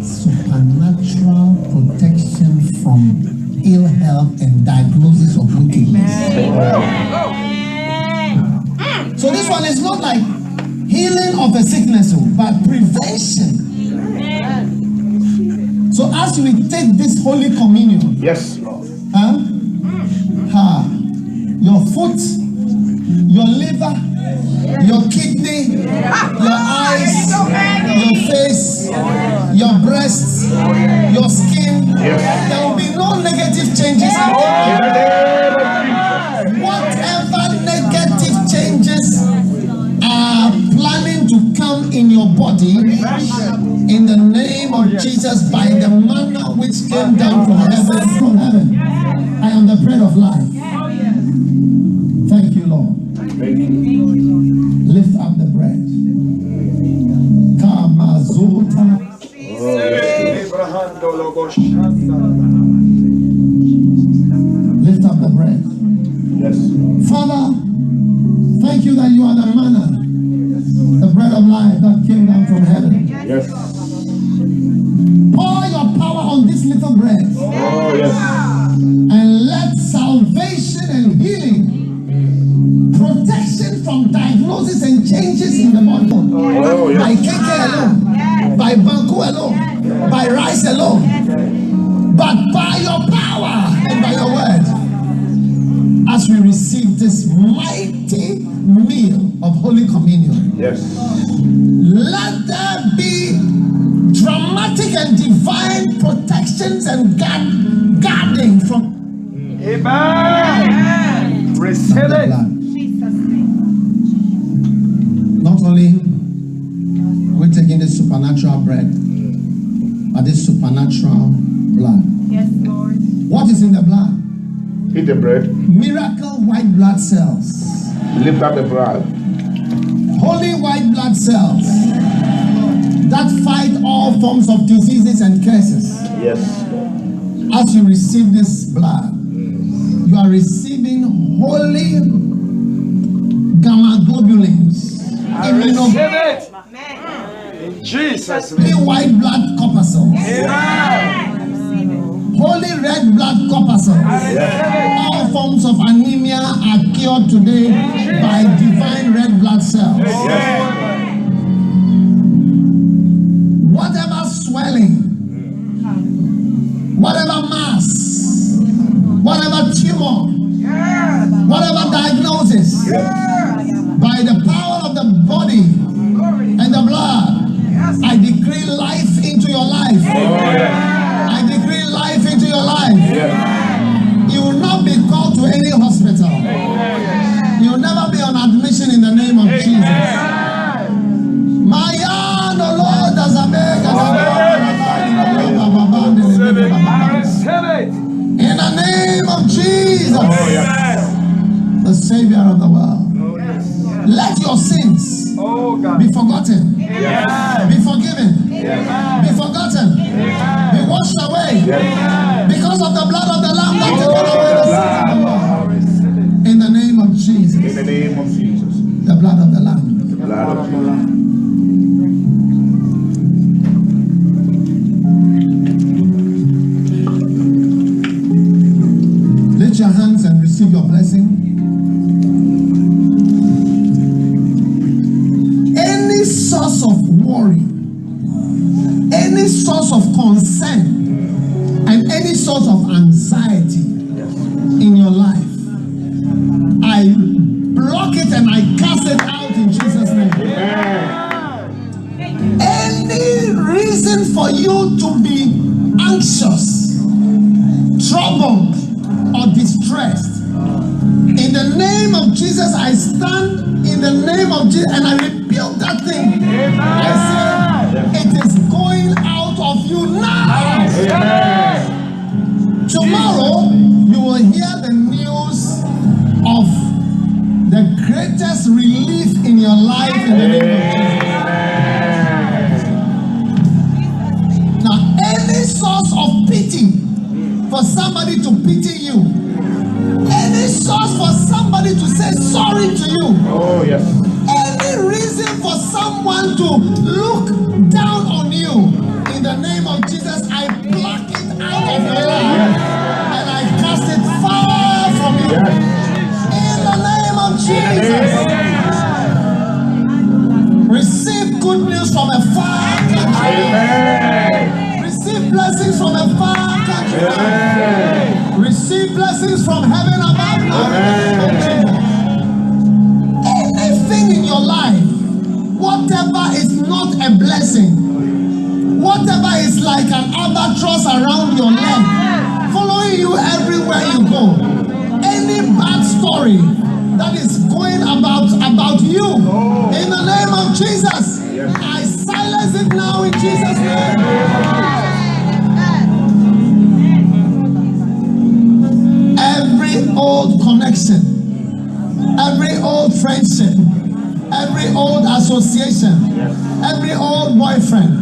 Supernatural protection from ill health and diagnosis of wickedness. So this one is not like healing of a sickness, but prevention. So as we take this Holy Communion, Yes, Lord. your foot, your liver, your kidney, your eyes, your face, your breasts, your skin. There will be no negative changes in your body. Whatever negative changes are planning to come in your body, in the name of Jesus, by the manna which came down from heaven, I am the bread of life. Thank you, Lord. Lift up the bread. Kamazota. Lift up the bread. Yes. Father, thank you that you are the manna, the bread of life that came down from heaven. Yes. Pour your power on this little bread. Oh, yes. And let salvation and healing, protection from diagnosis and changes in the body, Oh, yes. by KK alone, by Banku alone, by rice alone, but by your power and by your word, as we receive this mighty meal of Holy Communion. Yes. Let there be dramatic and divine protections and guarding from Amen. Receive the it. blood. Not only we're taking this supernatural bread, but this supernatural blood. Yes, Lord. What is in the blood? Eat the bread. Miracle white blood cells. Lift up the bread. Holy white blood cells that fight all forms of diseases and curses. Yes. As you receive this blood, you are receiving holy gamma globulins, Receive it. In Jesus' holy name. white blood corpuscles, Amen. holy red blood corpuscles. All forms of anemia are cured today by divine red blood cells. Whatever swelling, whatever mass, whatever tumor, whatever diagnosis, by the power of the body and the blood, I decree life into your life. I decree life into your life. You will not be called to any hospital. You will never be on admission in the name of Jesus. Maya no Lord as a Receive it. in the name of Jesus, the Savior of the world. Let your sins Oh God. be forgotten, Yes. be forgiven, be forgotten, be washed away because of the blood of the Lamb that took away the sins of the world. In the name of In Jesus, the name of Jesus. the blood of the Lamb. The blood of Jesus. Lift your hands and receive your blessing. Any source of worry, any source of concern, and any source of anxiety in your life, I block it and I cast it out in Jesus' name. Any reason for you to be anxious, troubled, or distressed, in the name of Jesus, I stand in the name of Jesus and I rebuke that thing. I say, it is going out of you now. Tomorrow, you will hear the news of the greatest relief in your life in the name of Jesus. Now, any source of pity for somebody to pity you, any source for somebody to say sorry to you, Oh, yes. any reason for someone to look down on you, in the name of Jesus, I pluck it out of your life and I cast it far from you. In the name of Jesus, receive good news from a far country. Receive blessings from a far country. Receive blessings from heaven above. Anything in your life, whatever is not a blessing, what Whatever is like an albatross around your leg, following you everywhere you go. Any bad story that is going about you, in the name of Jesus, I silence it now in Jesus' name. Every old connection, every old friendship, every old association, every old boyfriend,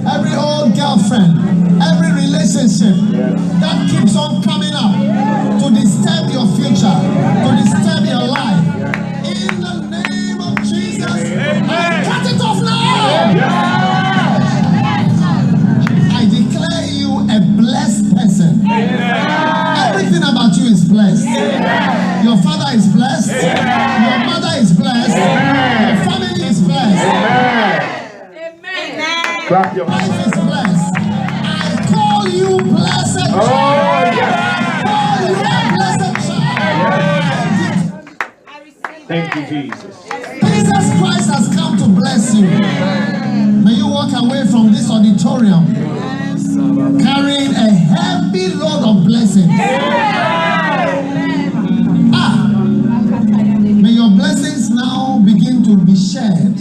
every old girlfriend, every relationship that keeps on coming up to disturb your future, to disturb your life, in the name of Jesus, I cut it off now. I declare you a blessed person. Everything about you is blessed. Your father is blessed. Your mother is blessed. Your family is blessed. Clap your hands. Life is blessed. I call you blessed child. I call you a blessed child. Thank you, Jesus. Jesus Christ has come to bless you. May you walk away from this auditorium carrying a heavy load of blessings. May your blessings now begin to be shared.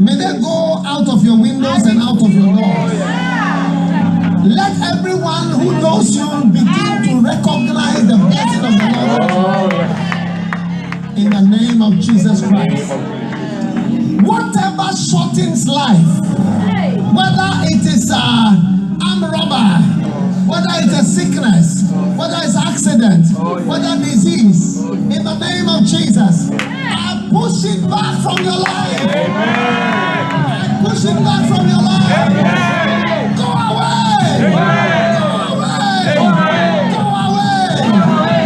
May they go out of your windows and out of your doors. Let everyone who knows you begin to recognize the blessing of the Lord. In the name of Jesus Christ. Whatever shortens life, whether it is armed robber, whether it's a sickness, whether it's accident, whether disease, in the name of Jesus, I push it back from your life. I push it back from your life. Go away. Go away. Go away.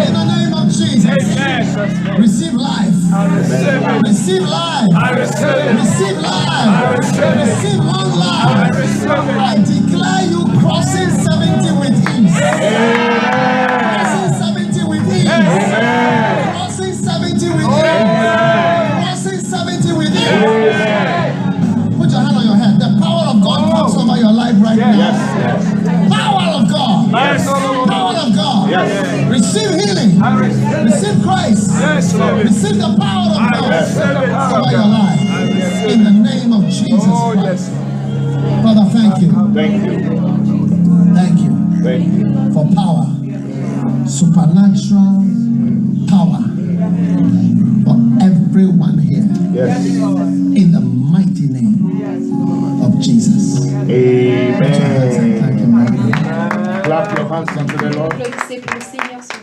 In the name of Jesus. Receive life. Receive life. Receive life. Receive long life. I declare you crossing 70 with ease. Crossing 70 with ease. Crossing 70 with ease. Crossing 70 with ease. Put your hand on your head. The power of God comes over your life right now. Power of God. Power of God. Receive healing. Receive Christ. Receive the power of God over your life. In the name of Jesus Christ. Father, thank you. Thank you. Thank you Thank you. for power. Supernatural power for everyone here. Yes. In the mighty name of Jesus. Thank Amen. you, Lord. Clap your hands unto the Lord. Applaudissez pour le Seigneur, s'il vous plaît.